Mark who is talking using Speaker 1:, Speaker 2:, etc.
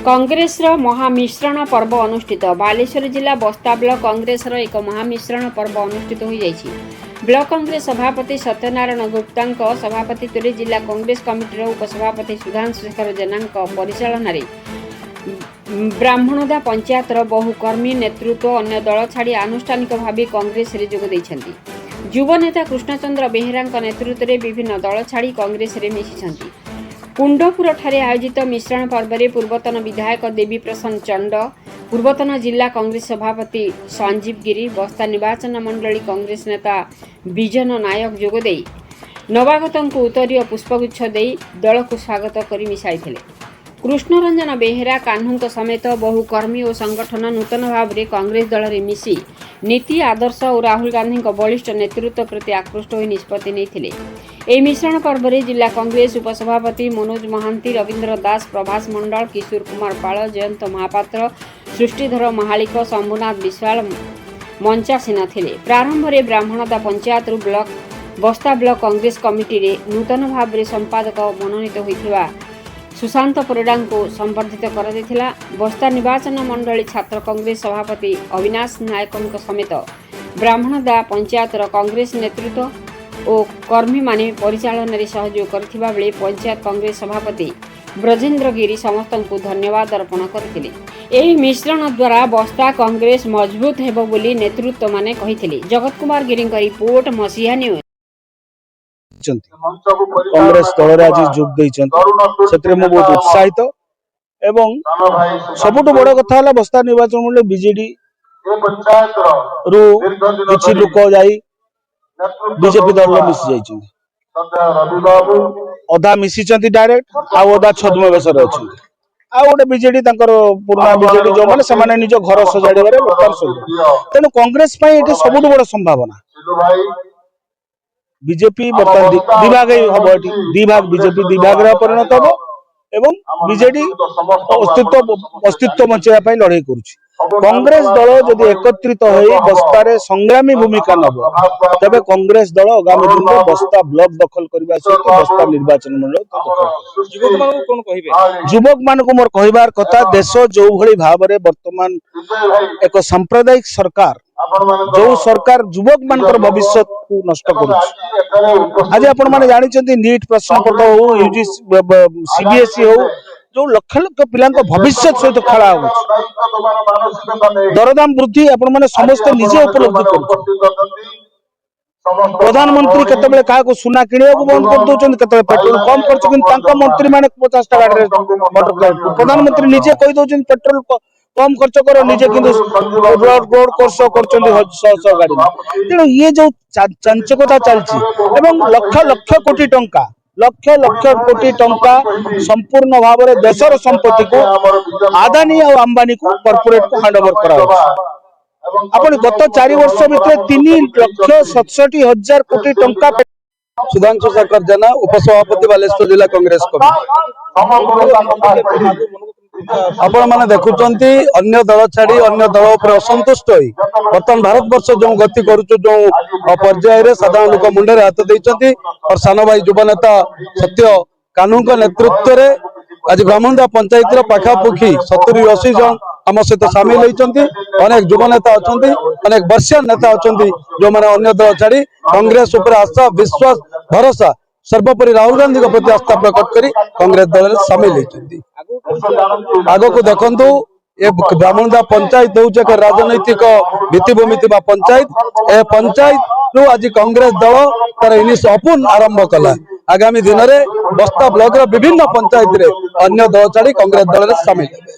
Speaker 1: कांग्रेसर महामिश्रण पर्व अनुष्ठित बालेश्वर जिला बस्ता ब्लॉक कांग्रेसर एक महामिश्रण पर्व अनुष्ठित हो जाइछि। ब्लॉक कांग्रेस सभापति सत्यनारायण गुप्ता सभापतित्व जिला कांग्रेस कमिटीर उपसभापति सुधांशु शेखर जेना परिचालन ब्राह्मणदा पंचायतर बहु कर्मी नेतृत्व अन्य दल छाड़ी आनुष्ठानिक भाव कांग्रेस रे जोग दैछन्ति। युव नेता कृष्णचंद्र बेहेरा नेतृत्व में विभिन्न दल छाड़ी कांग्रेस रे मिशिछन्ति। कुंडपुर ठारे आयोजित मिश्रण पर्व में पूर्वतन विधायक देवी प्रसन्न चंड, पूर्वतन जिला कांग्रेस सभापति संजीव गिरी, बस्ता निर्वाचन मंडली कांग्रेस नेता विजन नायक जोगदे नवागतों उत्तरीय पुष्पगुच्छ दे दल को स्वागत कर मिसाई। कृष्णरंजन बेहेरा कान्हू समेत बहु कर्मी और संगठन नूतन भाव में कांग्रेस दल में मिसी नीति आदर्श और राहुल गांधी बलिष्ठ नेतृत्व प्रति आकृष्ट हो निष्पत्ति नहीं। यह मिश्रण पर्व में जिला कांग्रेस उपसभापति मनोज महांती, रवींद्र दास, प्रभास मंडल, किशोर कुमार पाल, जयंत महापात्र, सृष्टिधर महालिक, शंभुनाथ विश्वाल मंचासीन थे। प्रारंभ में ब्राह्मणदा पंचायत ब्लॉक बस्ता ब्लॉक कांग्रेस कमिटी रे नूतन भाव में संपादक मनोनीत होता सुशांत परिडा को संबर्धित कर बस्ता निर्वाचन मंडली छात्र कांग्रेस सभापति अविनाश नायक समेत ब्राह्मणदा पंचायतर कांग्रेस नेतृत्व और कर्मी माने परिचालन में सहयोग करथिबा बेले पंचायत कांग्रेस सभापति ब्रजेंद्र गिरी समस्त को धन्यवाद अर्पण करथिले। एही मिश्रण द्वारा बस्ता कांग्रेस मजबूत हेबो बोली नेतृत्व माने कहिथिले। जगत कुमार गिरी का रिपोर्ट मसीहा न्यूज।
Speaker 2: कांग्रेस दल आज जोग देते बहुत उत्साहित एवं सबुठ बड़ कथा है बस्ता निर्वाचन मंडल बीजेडी रु किछि लोक जाई बीजेपी दल में मिसी जाइछन्ति। अधा मिसी डायरेक्ट आउ अधा छद्मवेश आ गोटे बीजेडी पुराना बीजेडी जो माने से निज घर सजाड़े तेणु कांग्रेस सबुठ बड़ संभावना बीजेपी बर्तमान दिभाग हम दिभाग बीजेपी दिभाग परिणत हम एवं बीजेडी अस्तित्व बचाई लड़ाई करुछि। कांग्रेस दल जदि एकत्रित हो बस्तार संग्रामी भूमिका नब तबे कांग्रेस दल आगामी दिन में बस्ता ब्लॉक दखल करने सहित बस्ता निर्वाचन मंडल युवक मान मोर कहबार कथा देश जो भली भाव में वर्तमान एक सांप्रदायिक सरकार जो सरकार युवक मान भविष्य को नष्ट करुछि। आज आपण माने जानिछन्ति नीट प्रश्न पत्र हो यूजीसी सीबीएसई हो जो लक्ष लक्ष पिला भविष्य सहित खेला हो दरदाम वृद्धि आपण माने समस्त निजे उपलब्धि करुछि। प्रधानमंत्री केतबेले काको सुना किनिया को बंद कर दोचन केतबेले पेट्रोल कम खर्च किन तांका मंत्री माने 50 टा गाड़ी मोटर प्रधानमंत्री निजे कहि दोचन पेट्रोल कम खर्च करो निजे किंतु रोड कोर्स करचंदी 100 गाड़ी तेणु ये जो चंचकता चलची एवं लक्ष लक्ष कोटी टंका संपूर्ण भाव में देशर संपत्ति को आदानी और अंबानी को कॉर्पोरेट को हैंडओवर करा आपण गत 4 वर्ष भितर 3,67,000 कोटी टंका
Speaker 3: सुधांशु शेखर जेना उपसभापति बालेश्वर जिला कांग्रेस कमिटी आपण माने देखुचंती अन्य दल छाड़ी अन्य दल पर असंतुष्ट होई वर्तमान भारत वर्ष जो गति करूछु जो पर्याय रे साधारण लोक मुंडे रे हाथ देइचंती और सान भाई युवा नेता सत्य कानू का नेतृत्व रे आज ब्राह्मणदा पंचायत रो पाखापुखी 70-80 जन आम सहित सामिल होइचंती। अनेक युवा नेता अछंती अनेक वर्षीय नेता अछंती जो माने अन्य दल छाड़ी कांग्रेस ऊपर आस्था विश्वास भरोसा सर्वोपरि राहुल गांधी के प्रति आस्था प्रकट करी कांग्रेस दल में सामिल होइचंती। आगो को देखंतु ए ब्राह्मणदा पंचायत होउछ एक राजनैतिक भित्तिभूमि थिबा पंचायत ए पंचायत रो आज कांग्रेस दल तार इनिस अपुन आरंभ कला। आगामी दिन में बस्ता ब्लॉक रो विभिन्न पंचायत रे अन्य दल छाड़ी कांग्रेस दल में सामिल हेबे।